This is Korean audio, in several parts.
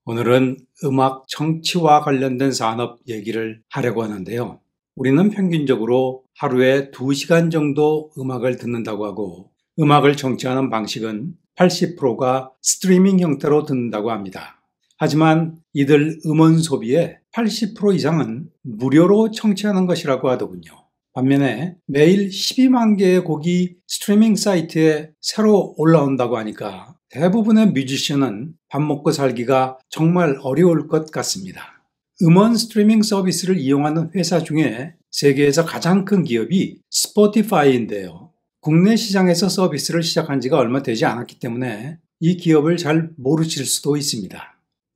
오늘은 음악 청취와 관련된 산업 얘기를 하려고 하는데요. 우리는 평균적으로 하루에 2시간 정도 음악을 듣는다고 하고, 음악을 청취하는 방식은 80%가 스트리밍 형태로 듣는다고 합니다. 하지만 이들 음원 소비의 80% 이상은 무료로 청취하는 것이라고 하더군요. 반면에 매일 12만 개의 곡이 스트리밍 사이트에 새로 올라온다고 하니까 대부분의 뮤지션은 밥 먹고 살기가 정말 어려울 것 같습니다. 음원 스트리밍 서비스를 이용하는 회사 중에 세계에서 가장 큰 기업이 스포티파이인데요. 국내 시장에서 서비스를 시작한 지가 얼마 되지 않았기 때문에 이 기업을 잘 모르실 수도 있습니다.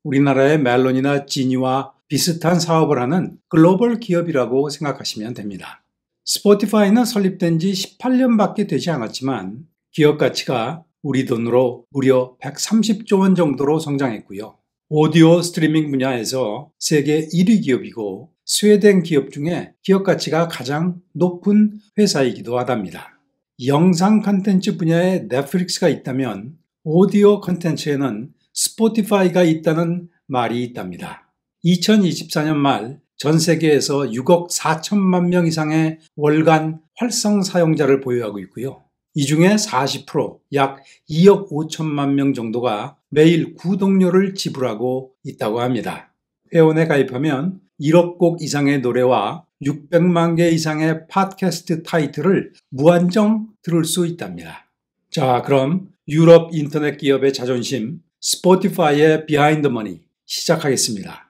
우리나라의 멜론이나 지니와 비슷한 사업을 하는 글로벌 기업이라고 생각하시면 됩니다. 스포티파이는 설립된 지 18년밖에 되지 않았지만 기업 가치가 우리 돈으로 무려 130조 원 정도로 성장했고요. 오디오 스트리밍 분야에서 세계 1위 기업이고 스웨덴 기업 중에 기업 가치가 가장 높은 회사이기도 하답니다. 영상 콘텐츠 분야에 넷플릭스가 있다면 오디오 콘텐츠에는 스포티파이가 있다는 말이 있답니다. 2024년 말 전 세계에서 6억 4천만 명 이상의 월간 활성 사용자를 보유하고 있고요. 이 중에 40%, 약 2억 5천만 명 정도가 매일 구독료를 지불하고 있다고 합니다. 회원에 가입하면 1억 곡 이상의 노래와 600만 개 이상의 팟캐스트 타이틀을 무한정 들을 수 있답니다. 자, 그럼 유럽 인터넷 기업의 자존심, 스포티파이의 비하인드 머니 시작하겠습니다.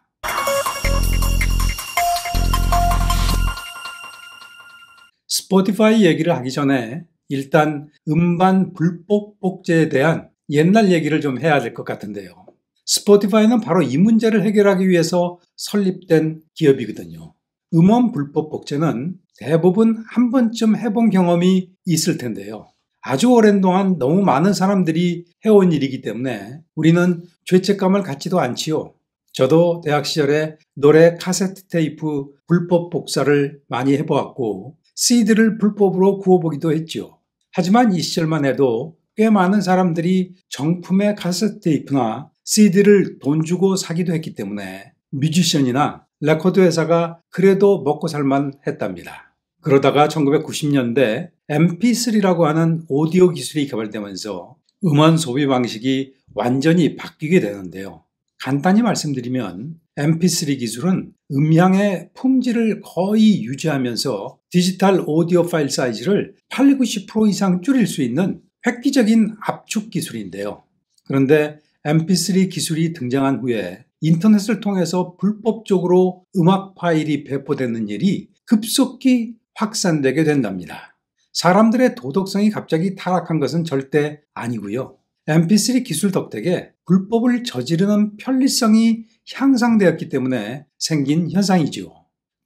스포티파이 얘기를 하기 전에 일단 음반 불법 복제에 대한 옛날 얘기를 좀 해야 될 것 같은데요. 스포티파이는 바로 이 문제를 해결하기 위해서 설립된 기업이거든요. 음원 불법 복제는 대부분 한 번쯤 해본 경험이 있을 텐데요. 아주 오랜 동안 너무 많은 사람들이 해온 일이기 때문에 우리는 죄책감을 갖지도 않지요. 저도 대학 시절에 노래 카세트 테이프 불법 복사를 많이 해보았고 CD를 불법으로 구워보기도 했죠. 하지만 이 시절만 해도 꽤 많은 사람들이 정품의 카세트 테이프나 CD를 돈 주고 사기도 했기 때문에 뮤지션이나 레코드 회사가 그래도 먹고 살만 했답니다. 그러다가 1990년대 MP3라고 하는 오디오 기술이 개발되면서 음원 소비 방식이 완전히 바뀌게 되는데요. 간단히 말씀드리면 MP3 기술은 음향의 품질을 거의 유지하면서 디지털 오디오 파일 사이즈를 80-90% 이상 줄일 수 있는 획기적인 압축 기술인데요. 그런데 MP3 기술이 등장한 후에 인터넷을 통해서 불법적으로 음악 파일이 배포되는 일이 급속히 확산되게 된답니다. 사람들의 도덕성이 갑자기 타락한 것은 절대 아니고요. MP3 기술 덕택에 불법을 저지르는 편리성이 향상되었기 때문에 생긴 현상이지요.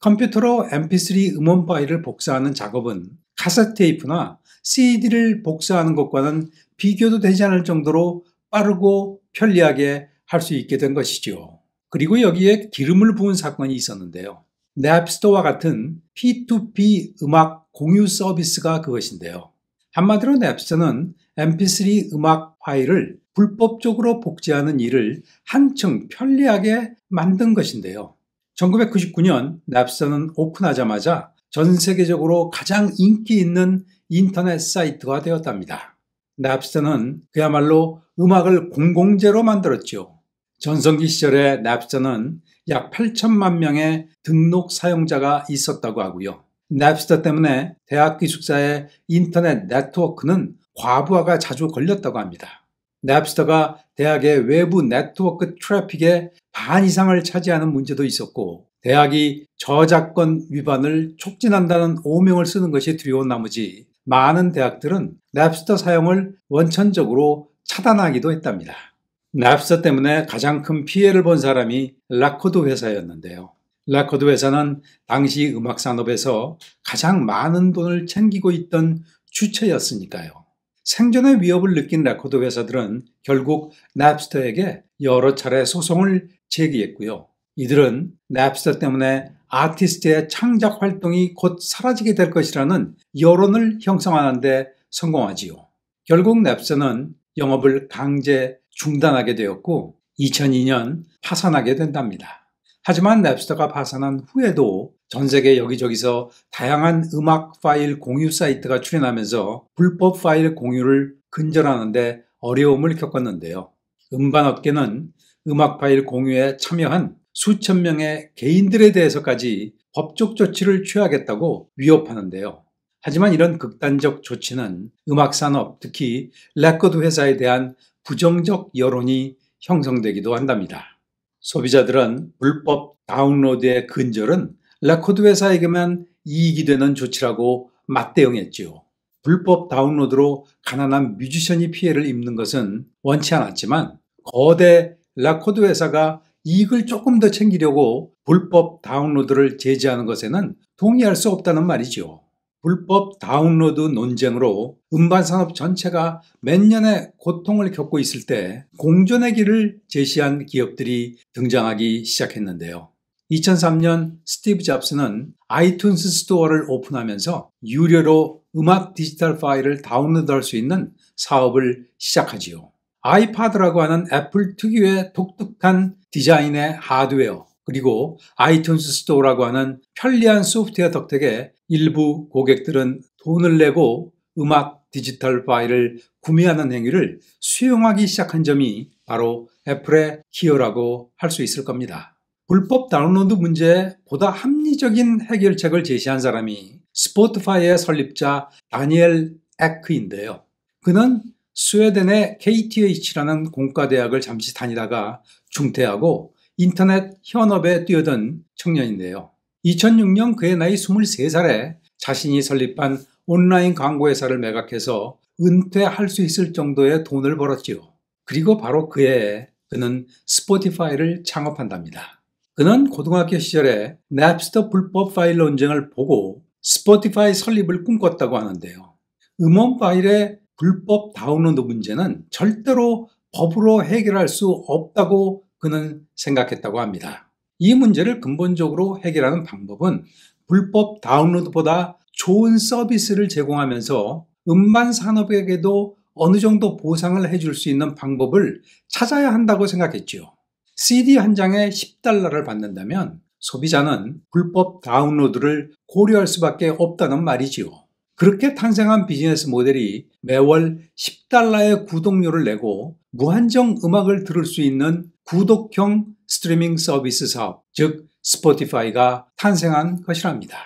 컴퓨터로 MP3 음원 파일을 복사하는 작업은 카세트 테이프나 CD를 복사하는 것과는 비교도 되지 않을 정도로 빠르고 편리하게 할 수 있게 된 것이죠. 그리고 여기에 기름을 부은 사건이 있었는데요. 냅스터와 같은 P2P 음악 공유 서비스가 그것인데요. 한마디로 냅스터는 MP3 음악 파일을 불법적으로 복제하는 일을 한층 편리하게 만든 것인데요. 1999년 냅스터는 오픈하자마자 전 세계적으로 가장 인기 있는 인터넷 사이트가 되었답니다. 냅스터는 그야말로 음악을 공공재로 만들었죠. 전성기 시절에 냅스터는 약 8천만 명의 등록 사용자가 있었다고 하고요. 냅스터 때문에 대학 기숙사의 인터넷 네트워크는 과부하가 자주 걸렸다고 합니다. 냅스터가 대학의 외부 네트워크 트래픽의 반 이상을 차지하는 문제도 있었고, 대학이 저작권 위반을 촉진한다는 오명을 쓰는 것이 두려운 나머지 많은 대학들은 냅스터 사용을 원천적으로 차단하기도 했답니다. 냅스터 때문에 가장 큰 피해를 본 사람이 레코드 회사였는데요. 레코드 회사는 당시 음악 산업에서 가장 많은 돈을 챙기고 있던 주체였으니까요. 생존의 위협을 느낀 레코드 회사들은 결국 냅스터에게 여러 차례 소송을 제기했고요. 이들은 냅스터 때문에 아티스트의 창작 활동이 곧 사라지게 될 것이라는 여론을 형성하는 데 성공하지요. 결국 냅스는 영업을 강제 중단하게 되었고 2002년 파산하게 된답니다. 하지만 냅스터가 파산한 후에도 전 세계 여기저기서 다양한 음악 파일 공유 사이트가 출현하면서 불법 파일 공유를 근절하는데 어려움을 겪었는데요. 음반업계는 음악 파일 공유에 참여한 수천 명의 개인들에 대해서까지 법적 조치를 취하겠다고 위협하는데요. 하지만 이런 극단적 조치는 음악산업, 특히 레코드 회사에 대한 부정적 여론이 형성되기도 한답니다. 소비자들은 불법 다운로드의 근절은 레코드 회사에게만 이익이 되는 조치라고 맞대응했지요. 불법 다운로드로 가난한 뮤지션이 피해를 입는 것은 원치 않았지만 거대 레코드 회사가 이익을 조금 더 챙기려고 불법 다운로드를 제지하는 것에는 동의할 수 없다는 말이죠. 불법 다운로드 논쟁으로 음반 산업 전체가 몇 년의 고통을 겪고 있을 때 공존의 길을 제시한 기업들이 등장하기 시작했는데요. 2003년 스티브 잡스는 아이튠스 스토어를 오픈하면서 유료로 음악 디지털 파일을 다운로드할 수 있는 사업을 시작하지요. 아이파드라고 하는 애플 특유의 독특한 디자인의 하드웨어, 그리고 아이튠스 스토어라고 하는 편리한 소프트웨어 덕택에 일부 고객들은 돈을 내고 음악 디지털 파일을 구매하는 행위를 수용하기 시작한 점이 바로 애플의 기여라고 할 수 있을 겁니다. 불법 다운로드 문제에 보다 합리적인 해결책을 제시한 사람이 스포티파이의 설립자 다니엘 에크인데요. 그는 스웨덴의 KTH라는 공과대학을 잠시 다니다가 중퇴하고 인터넷 현업에 뛰어든 청년인데요. 2006년 그의 나이 23살에 자신이 설립한 온라인 광고회사를 매각해서 은퇴할 수 있을 정도의 돈을 벌었지요. 그리고 바로 그해 그는 스포티파이를 창업한답니다. 그는 고등학교 시절에 냅스터 불법 파일 논쟁을 보고 스포티파이 설립을 꿈꿨다고 하는데요. 음원 파일의 불법 다운로드 문제는 절대로 법으로 해결할 수 없다고 그는 생각했다고 합니다. 이 문제를 근본적으로 해결하는 방법은 불법 다운로드보다 좋은 서비스를 제공하면서 음반 산업에게도 어느 정도 보상을 해줄 수 있는 방법을 찾아야 한다고 생각했죠. CD 한 장에 $10를 받는다면 소비자는 불법 다운로드를 고려할 수밖에 없다는 말이지요. 그렇게 탄생한 비즈니스 모델이 매월 $10의 구독료를 내고 무한정 음악을 들을 수 있는 구독형 스트리밍 서비스 사업, 즉 스포티파이가 탄생한 것이랍니다.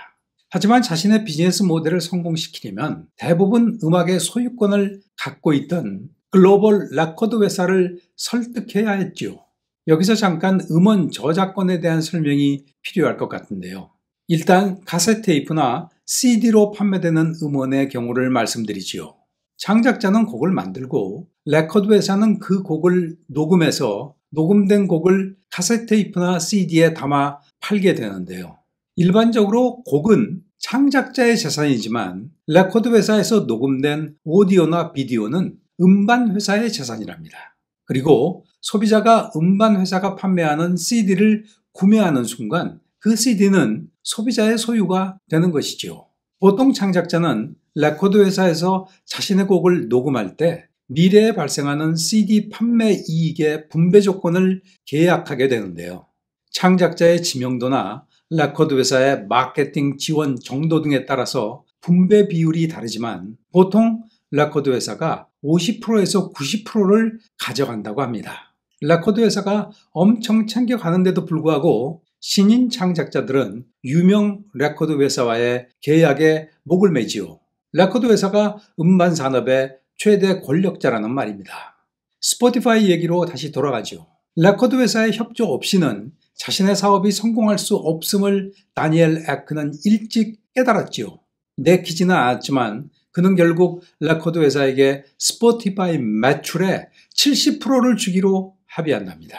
하지만 자신의 비즈니스 모델을 성공시키려면 대부분 음악의 소유권을 갖고 있던 글로벌 레코드 회사를 설득해야 했죠. 여기서 잠깐 음원 저작권에 대한 설명이 필요할 것 같은데요. 일단 카세트 테이프나 CD로 판매되는 음원의 경우를 말씀드리지요. 창작자는 곡을 만들고 레코드 회사는 그 곡을 녹음해서 녹음된 곡을 카세트 테이프나 CD에 담아 팔게 되는데요. 일반적으로 곡은 창작자의 재산이지만 레코드 회사에서 녹음된 오디오나 비디오는 음반 회사의 재산이랍니다. 그리고 소비자가 음반 회사가 판매하는 CD를 구매하는 순간 그 CD는 소비자의 소유가 되는 것이지요. 보통 창작자는 레코드 회사에서 자신의 곡을 녹음할 때 미래에 발생하는 CD 판매 이익의 분배 조건을 계약하게 되는데요. 창작자의 지명도나 레코드 회사의 마케팅 지원 정도 등에 따라서 분배 비율이 다르지만 보통 레코드 회사가 50%에서 90%를 가져간다고 합니다. 레코드 회사가 엄청 챙겨가는데도 불구하고 신인 창작자들은 유명 레코드 회사와의 계약에 목을 매지요. 레코드 회사가 음반 산업의 최대 권력자라는 말입니다. 스포티파이 얘기로 다시 돌아가죠. 레코드 회사의 협조 없이는 자신의 사업이 성공할 수 없음을 다니엘 에크는 일찍 깨달았지요. 내키지는 않았지만 그는 결국 레코드 회사에게 스포티파이 매출의 70%를 주기로 합의한답니다.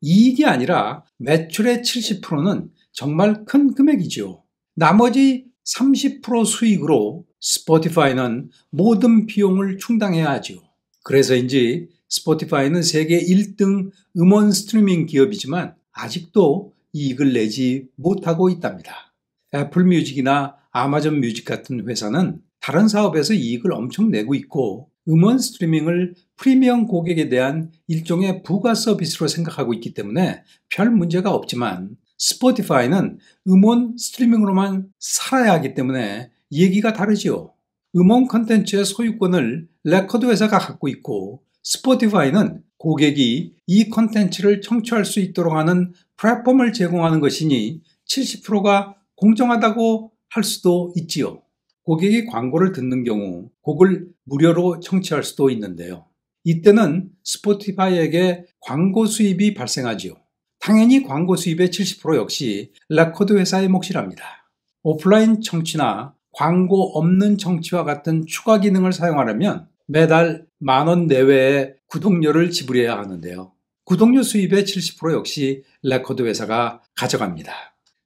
이익이 아니라 매출의 70%는 정말 큰 금액이죠. 나머지 30% 수익으로 스포티파이는 모든 비용을 충당해야 하죠. 그래서인지 스포티파이는 세계 1등 음원 스트리밍 기업이지만 아직도 이익을 내지 못하고 있답니다. 애플 뮤직이나 아마존 뮤직 같은 회사는 다른 사업에서 이익을 엄청 내고 있고 음원 스트리밍을 프리미엄 고객에 대한 일종의 부가 서비스로 생각하고 있기 때문에 별 문제가 없지만 스포티파이는 음원 스트리밍으로만 살아야 하기 때문에 얘기가 다르지요. 음원 콘텐츠의 소유권을 레코드 회사가 갖고 있고 스포티파이는 고객이 이 콘텐츠를 청취할 수 있도록 하는 플랫폼을 제공하는 것이니 70%가 공정하다고 할 수도 있지요. 고객이 광고를 듣는 경우 곡을 무료로 청취할 수도 있는데요. 이때는 스포티파이에게 광고 수입이 발생하지요. 당연히 광고 수입의 70% 역시 레코드 회사의 몫이랍니다. 오프라인 청취나 광고 없는 청취와 같은 추가 기능을 사용하려면 매달 10,000원 내외의 구독료를 지불해야 하는데요. 구독료 수입의 70% 역시 레코드 회사가 가져갑니다.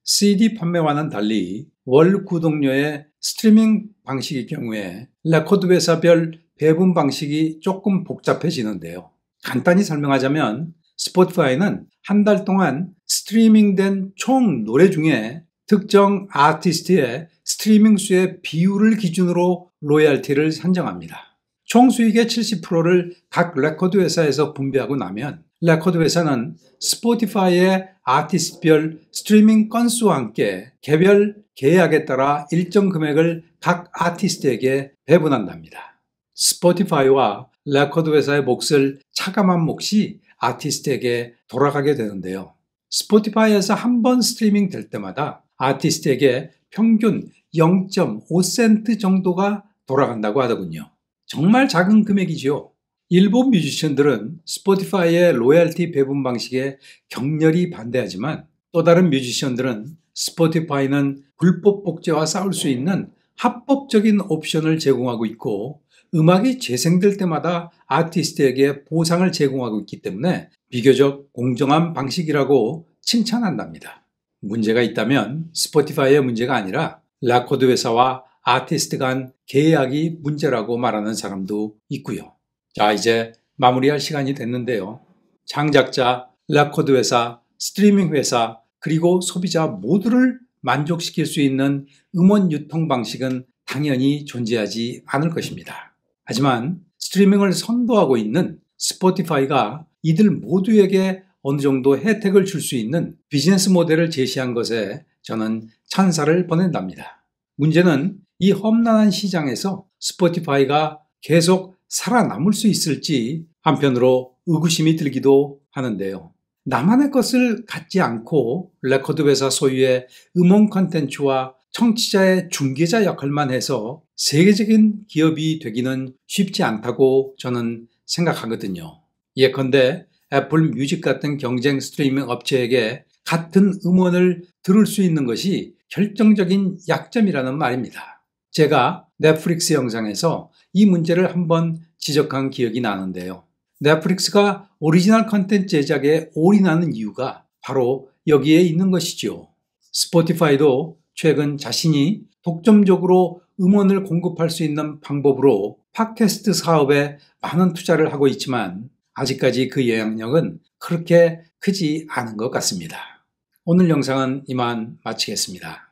CD 판매와는 달리 월 구독료의 스트리밍 방식의 경우에 레코드 회사별 배분 방식이 조금 복잡해지는데요. 간단히 설명하자면 스포티파이는 한 달 동안 스트리밍된 총 노래 중에 특정 아티스트의 스트리밍 수의 비율을 기준으로 로열티를 산정합니다. 총 수익의 70%를 각 레코드 회사에서 분배하고 나면 레코드 회사는 스포티파이의 아티스트별 스트리밍 건수와 함께 개별 계약에 따라 일정 금액을 각 아티스트에게 배분한답니다. 스포티파이와 레코드 회사의 몫을 차감한 몫이 아티스트에게 돌아가게 되는데요. 스포티파이에서 한 번 스트리밍 될 때마다 아티스트에게 평균 0.5센트 정도가 돌아간다고 하더군요. 정말 작은 금액이죠. 일부 뮤지션들은 스포티파이의 로열티 배분 방식에 격렬히 반대하지만 또 다른 뮤지션들은 스포티파이는 불법 복제와 싸울 수 있는 합법적인 옵션을 제공하고 있고 음악이 재생될 때마다 아티스트에게 보상을 제공하고 있기 때문에 비교적 공정한 방식이라고 칭찬한답니다. 문제가 있다면 스포티파이의 문제가 아니라 레코드 회사와 아티스트 간 계약이 문제라고 말하는 사람도 있고요. 자, 이제 마무리할 시간이 됐는데요. 창작자, 레코드 회사, 스트리밍 회사, 그리고 소비자 모두를 만족시킬 수 있는 음원 유통 방식은 당연히 존재하지 않을 것입니다. 하지만 스트리밍을 선도하고 있는 스포티파이가 이들 모두에게 어느 정도 혜택을 줄 수 있는 비즈니스 모델을 제시한 것에 저는 찬사를 보낸답니다. 문제는 이 험난한 시장에서 스포티파이가 계속 살아남을 수 있을지 한편으로 의구심이 들기도 하는데요. 나만의 것을 갖지 않고 레코드 회사 소유의 음원 콘텐츠와 청취자의 중개자 역할만 해서 세계적인 기업이 되기는 쉽지 않다고 저는 생각하거든요. 예컨대 애플 뮤직 같은 경쟁 스트리밍 업체에게 같은 음원을 들을 수 있는 것이 결정적인 약점이라는 말입니다. 제가 넷플릭스 영상에서 이 문제를 한번 지적한 기억이 나는데요. 넷플릭스가 오리지널 컨텐츠 제작에 올인하는 이유가 바로 여기에 있는 것이죠. 스포티파이도 최근 자신이 독점적으로 음원을 공급할 수 있는 방법으로 팟캐스트 사업에 많은 투자를 하고 있지만 아직까지 그 영향력은 그렇게 크지 않은 것 같습니다. 오늘 영상은 이만 마치겠습니다.